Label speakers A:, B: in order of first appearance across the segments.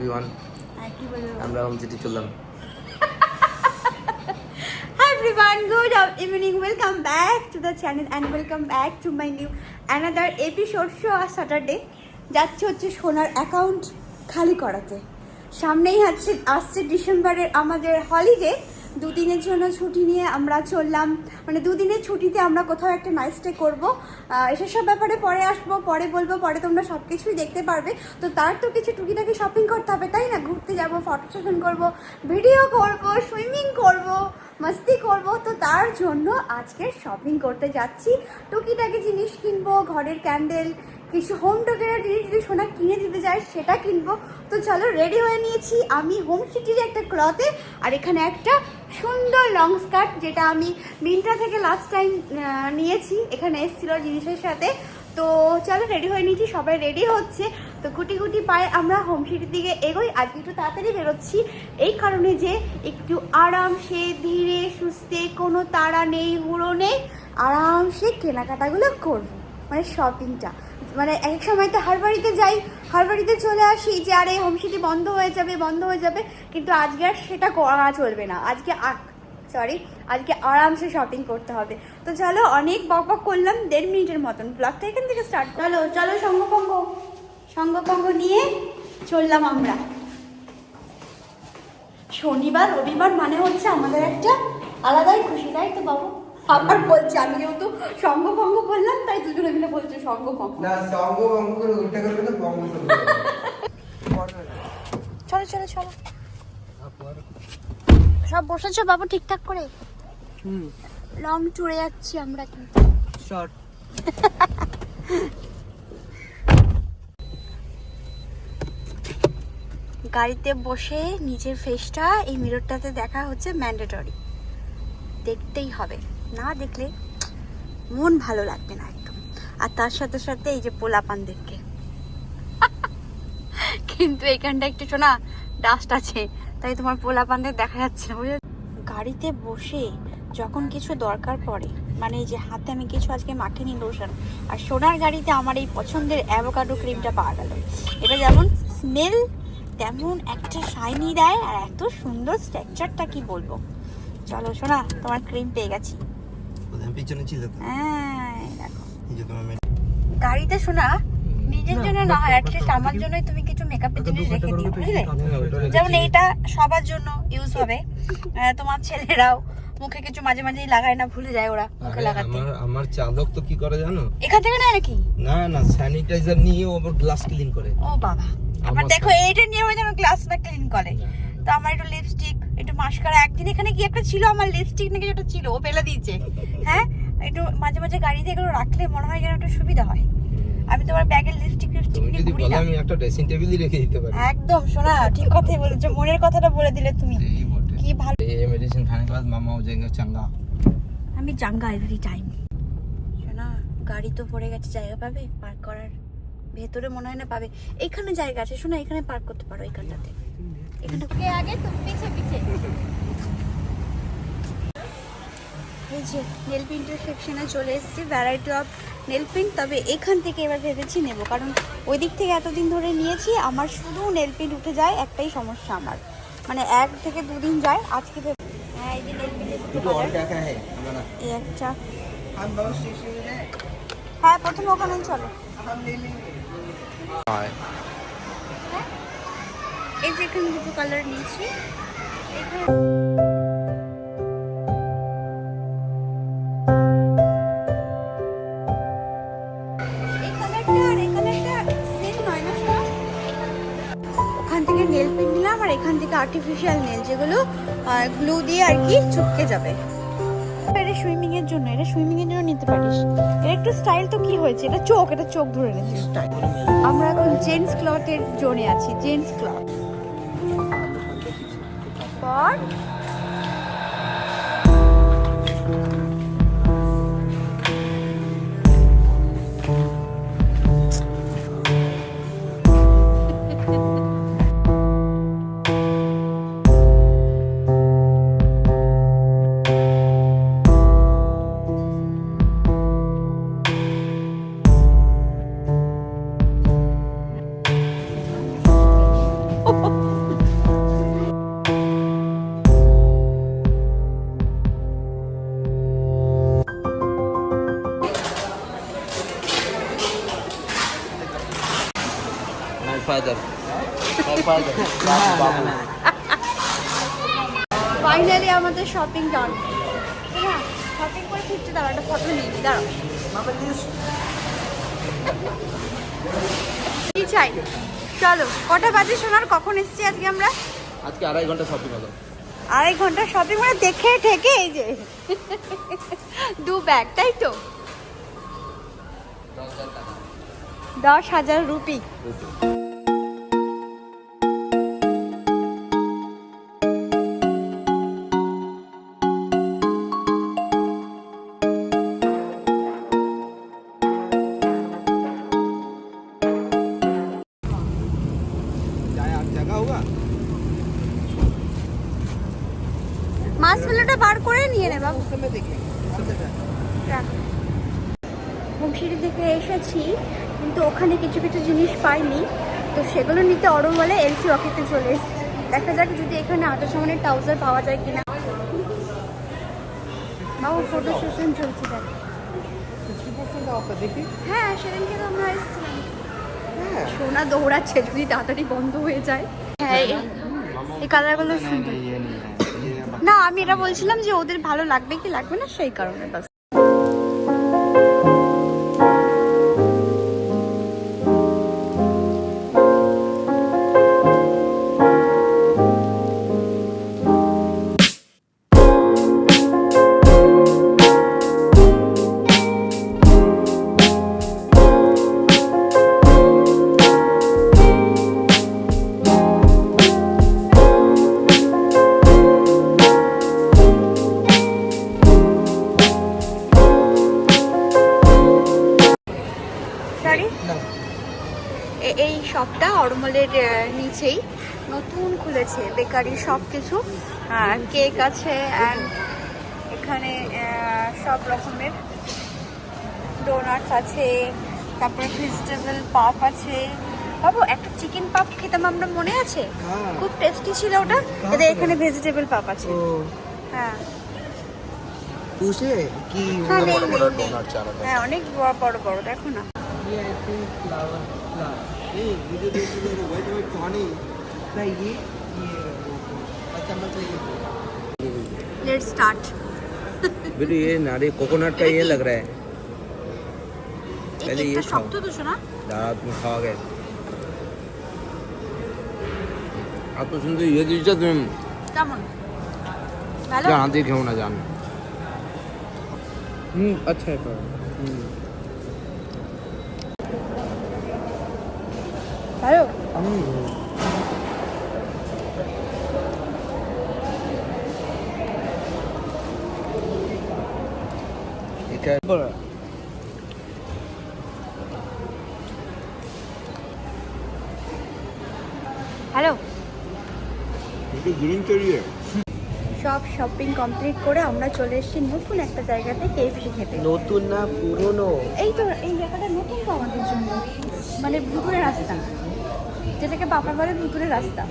A: Everyone. আমরা home city চললাম।
B: Hi everyone, good evening. Welcome back to the channel and welcome back to my new another episode. So Saturday যাচ্ছে হচ্ছে সোনার account খালি করাতে। সামনেই আসছে ডিসেম্বরের আমাদের হলিডে। দুদিনের জন্য ছুটি নিয়ে আমরা চললাম, মানে দুদিনের ছুটিতে আমরা কোথাও একটা নাইট স্টে করবো। এসব ব্যাপারে পরে আসবো, পরে বলবো, পরে তোমরা সব কিছুই দেখতে পারবে। তো তার তো কিছু টুকিটাকি শপিং করতে হবে, তাই না? ঘুরতে যাবো, ফটো সেশন করবো, ভিডিও করবো, সুইমিং করবো, মস্তি করবো। তো তার জন্য আজকে শপিং করতে যাচ্ছি। টুকিটাকি জিনিস কিনবো, ঘরের ক্যান্ডেল, কিছু হোম ডেকোরের জিনিস যদি সোনা কিনে দিতে যায় সেটা কিনবো। তো চলো, রেডি হয়ে নিয়েছি আমি হোম সিটির একটা ক্লথে, আর এখানে একটা সুন্দর লং স্কার্ট যেটা আমি মিন্ত্রা থেকে লাস্ট টাইম নিয়েছি, এখানে এসেছিল জিনিসের সাথে। তো চলো, রেডি হয়ে নিয়েছি, সবাই রেডি হচ্ছে। তো গুটি গুটি পায়ে আমরা হোম সিটির দিকে এগোই। আজকে একটু তাড়াতাড়ি বেরোচ্ছি এই কারণে যে একটু আরামসে ধীরে সুস্থে, কোনো তাড়া নেই, হুড়ো নেই, আরামসে কেনাকাটাগুলো করবো, মানে শপিংটা। মানে এক সময় তো হারবাড়িতে যাই, হারবাড়িতে চলে আসি যে আরে হোম সিটি বন্ধ হয়ে যাবে, কিন্তু আজকে আর সেটা করা চলবে না। আজকে আরামসে শপিং করতে হবে। তো চলো, অনেক বক করলাম, 1.5 মিনিটের মতন ব্লগটা এখান থেকে স্টার্ট। চলো সঙ্গপঙ্গ নিয়ে চললাম আমরা। শনিবার রবিবার মানে হচ্ছে আমাদের একটা আলাদাই খুশি, তাই তো বাবু? আবার বলছি, আমি যেহেতু সঙ্গভঙ্গ বললাম তাই দুজনে মিলে বলছো সঙ্গভঙ্গ।
A: না, সঙ্গভঙ্গ করে উল্টা করবে তো বঙ্গ করবে।
B: চলো সব বসেছো বাবু ঠিকঠাক করে? লং ট্যুরে যাচ্ছি আমরা কিন্তু।
A: শর্ট
B: গাড়িতে বসে নিজের ফেসটা এই মিররটাতে দেখা হচ্ছে ম্যান্ডেটরি, দেখতেই হবে, না দেখলে মন ভালো লাগবে না একদম। আর তার সাথে সাথে এই যে পোলাপানদেরকে কিন্তু এখানটা একটু শোনা ডাস্ট আছে, তাই তোমার পোলাপানদের দেখা যাচ্ছে না, বুঝলে? গাড়িতে বসে যখন কিছু দরকার পড়ে, মানে এই যে হাতে আমি কিছু আজকে মাখিনি লোশন, আর সোনার গাড়িতে আমার এই পছন্দের অ্যাভোকাডো ক্রিমটা পাওয়া গেল। এটা যেমন স্মেল তেমন একটা শাইনি দেয়, আর এত সুন্দর স্ট্রাকচারটা কি বলবো। চলো সোনা, তোমার ক্রিম পেয়ে গেছি।
A: পিছনে ছিল তো।
B: হ্যাঁ দেখো,
A: এই যে তোমার
B: গাড়িতে শোনা নিজের জন্য না হয়, অ্যাটলিস্ট আমার জন্যই তুমি কিছু মেকআপের জিনিস রেখে দিও, বুঝলে? যেমন এইটা সবার জন্য ইউজ হবে। তোমার ছেলেরাও মুখে কিছু মাঝে মাঝেই লাগায় না, ভুলে যায় ওরা মুখে লাগাতে।
A: আমার চালক তো কি করে জানো?
B: এখান থেকে নেয় নাকি?
A: না, স্যানিটাইজার নিয়ে আবার গ্লাস ক্লিন করে।
B: ও বাবা, আবার দেখো এইটা নিয়ে ওই যেন গ্লাস না ক্লিন করে। তো আমার একটু লিপস্টিক, একটু মাস্কারা, একদিন এখানে কি একটা ছিল আমার লিপস্টিক নাকি যেটা ছিল ও ফেলে দিয়েছে। হ্যাঁ, একটু মাঝে মাঝে গাড়িতে এগুলো রাখলে মনে হয় যেন একটু সুবিধা হয়। আমি তোমার ব্যাগের লিপস্টিক নিয়ে ঘুরি না।
A: আমি একটা ড্রেসিং টেবিলই রেখে দিতে পারি।
B: একদম শোনা, ঠিক কথাই বলেছো, মনের কথাটা বলে দিলে তুমি। কি ভালো।
A: ये मेडिसिन खाने के बाद मामा हो जाएंगे चंगा।
B: আমি চাঙ্গা এভরি টাইম। শোনা, গাড়ি তো পড়ে গেছে, জায়গা পাবে পার্ক করার? ভেতরে মনে হয় না পাবে। এখানে জায়গা আছে, শোনা, এখানে পার্ক করতে পারো, এখানটাতে। এখানটা কে আগে, তুমি পিছে। এই যে নেল পেন্টের সেকশনে চলে এসেছি, ভ্যারাইটি অফ নেল পেন্ট। তবে এখান থেকে এবার ভেবেছি নেব, কারণ ওই দিক থেকে এতদিন ধরে নিয়েছি, আমার শুধু নেল পেন্ট উঠে যায়। একটাই সমস্যা আমার, মানে 1 থেকে 2 দিন যায়। আজকে হ্যাঁ, এই যে নেল পেন্টের এই একটা। হ্যাঁ, প্রথমে ওখানেই চলো। এই যে এখানে দুটো কালার নিয়েছি। এখানে ওখান থেকে নেল পেন্ট নিলাম, আর এখান থেকে আর্টিফিশিয়াল নেল, যেগুলো গ্লু দিয়ে আর কি চুপকে যাবে। এটা সুইমিং এর জন্য নিতে পারিস। এটা একটু স্টাইল তো কি হয়েছে, এটা চোখ ধরে নিচ্ছে স্টাইল। আমরা এখন জেন্টস ক্লথের জোনে আছি, জেন্টস ক্লথ। পর ফাইনালি আমাদের শপিং ডান। হ্যাঁ, শপিং করে ফিরতে দাঁড়াও, একটা ফটো নিয়ে নি, দাঁড়াও। কি চাই? চলো, কটা বাজে সোনার? কখন এসেছি আজকে আমরা?
A: আজকে 2.5 ঘন্টা শপিং হলো।
B: 2.5 ঘন্টা শপিং মানে দেখে ঠেকে এই যে 2 ব্যাগ, তাই তো? 10,000 রুপি।
A: জায়গা হোগা
B: মাছ ফেলাটা বার করে নিয়ে নে বাবু। হোমসিটি থেকে এসেছি, কিন্তু ওখানে কিছু কিছু জিনিস পাইনি, তো সেগুলো নিতে অরম বলে এলসি রকেটে চলে এসেছি। দেখা যাক যদি এখানে আটার সামনে ট্রাউজার পাওয়া যায় কিনা। বাবু ফটো সেশন চলছে দেখ। হ্যাঁ, সেদিনকে তো আমরা এসেছিলাম। সোনা দৌড়াচ্ছে, যদি তাড়াতাড়ি বন্ধ হয়ে যায়। হ্যাঁ, এই কালারগুলো সুন্দর। না, আমি এটা বলছিলাম যে ওদের ভালো লাগবে কি লাগবে না, সেই কারণে বাস। এই শপটা অরমলের নিচেই নতুন খুলেছে, বেকারি সব কিছু, কেক আছে অ্যান্ড এখানে সব রকমের ডোনাটস আছে, তারপরে ভেজিটেবল পাপ আছে। বাবু, একটা চিকেন পাপ খেতাম আমরা, মনে আছে? খুব টেস্টি ছিল ওটা। এদের এখানে ভেজিটেবল পাপ আছে। হ্যাঁ,
A: পুষে কি
B: হ্যাঁ, নেই,
A: বড় বড়
B: নেই, নেই।
A: ডোনাট চালাতে।
B: হ্যাঁ, অনেক বড় বড়, দেখো না।
A: ये आई थिंक फ्लावर नहीं मुझे देखिए व्हाइट व्हाइट पानी नहीं ये अच्छा मतलब ये
B: लेट्स स्टार्ट।
A: बेटे ये नारे कोकोनट का ये लग रहा है पहले ये
B: শক্ত তো শোনা।
A: रात में खा गए आप तो सुनते ये चीज तुम
B: কেমন? ভালো?
A: जहाँ देखे हो ना जान अच्छा है पर
B: ভালো।
A: এটা বড়
B: হ্যালো।
A: একটু গ্রিন चाहिए
B: সব শপিং কমপ্লিট করে আমরা চলে এসেছি নতুন একটা জায়গাতে কেএফসি খেতে।
A: নতুন না পুরনো
B: এই তো এই জায়গাটা নতুন তো আমাদের জন্য, মানে ভুতুরে রাস্তা, যেটাকে বাবা বলে ভুতুরে রাস্তা।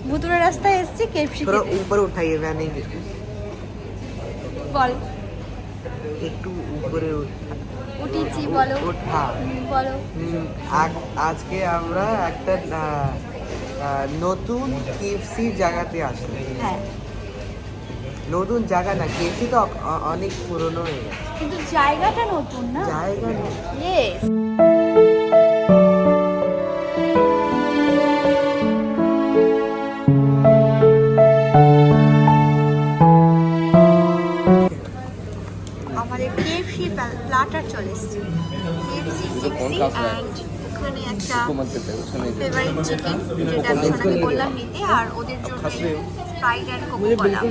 B: ভুতুরে রাস্তায় এসেছি কেএফসি
A: थोड़ा
B: খেতে।
A: ऊपर उठाइए मैं नहीं गिर
B: বল।
A: একটু উপরে
B: উঠেছি, বলো।
A: ওঠা
B: বলো।
A: আজকে আমরা একটা নতুন কেএফসি জায়গাতে আসলাম।
B: হ্যাঁ,
A: নতুন জায়গা না, কেএফসি তো অনেক পুরনো হয়ে গেছে।
B: কিন্তু জায়গাটা নতুন না।
A: জায়গা নেই।
B: ইয়েস। আমাদের কেএফসি প্ল্যাটার চলে এসেছে। কেএফসি 60 অ্যান্ড ওখানে একটা ফেভারিট চিকেন, যেটা আমি সোনাকে বললাম নিতে, আর ওদের জন্য স্প্রাইট অ্যান্ড কোকোকোলা।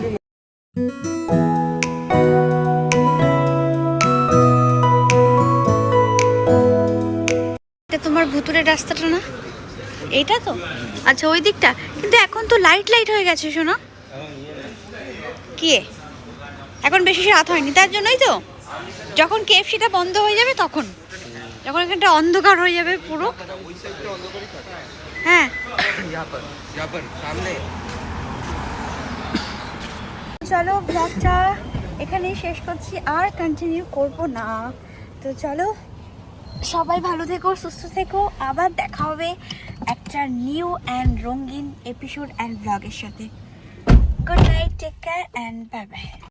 B: এটা তোমার ভুতুরের রাস্তাটা না? এইটা তো? আচ্ছা, ওই দিকটা। কিন্তু এখন তো লাইট হয়ে গেছে শোনা। কি এখন বেশি রাত হয়নি, তার জন্যই তো। যখন কেএফসিটা বন্ধ হয়ে যাবে তখন, যখন এখানটা অন্ধকার হয়ে যাবে পুরো। হ্যাঁ, চলো ব্লগটা এখানেই শেষ করছি, আর কন্টিনিউ করব না। তো চলো, সবাই ভালো থেকো, সুস্থ থেকো, আবার দেখা হবে একটা একটা নিউ অ্যান্ড রঙিন এপিসোড অ্যান্ড ব্লগের সাথে। Good night, take care and bye by.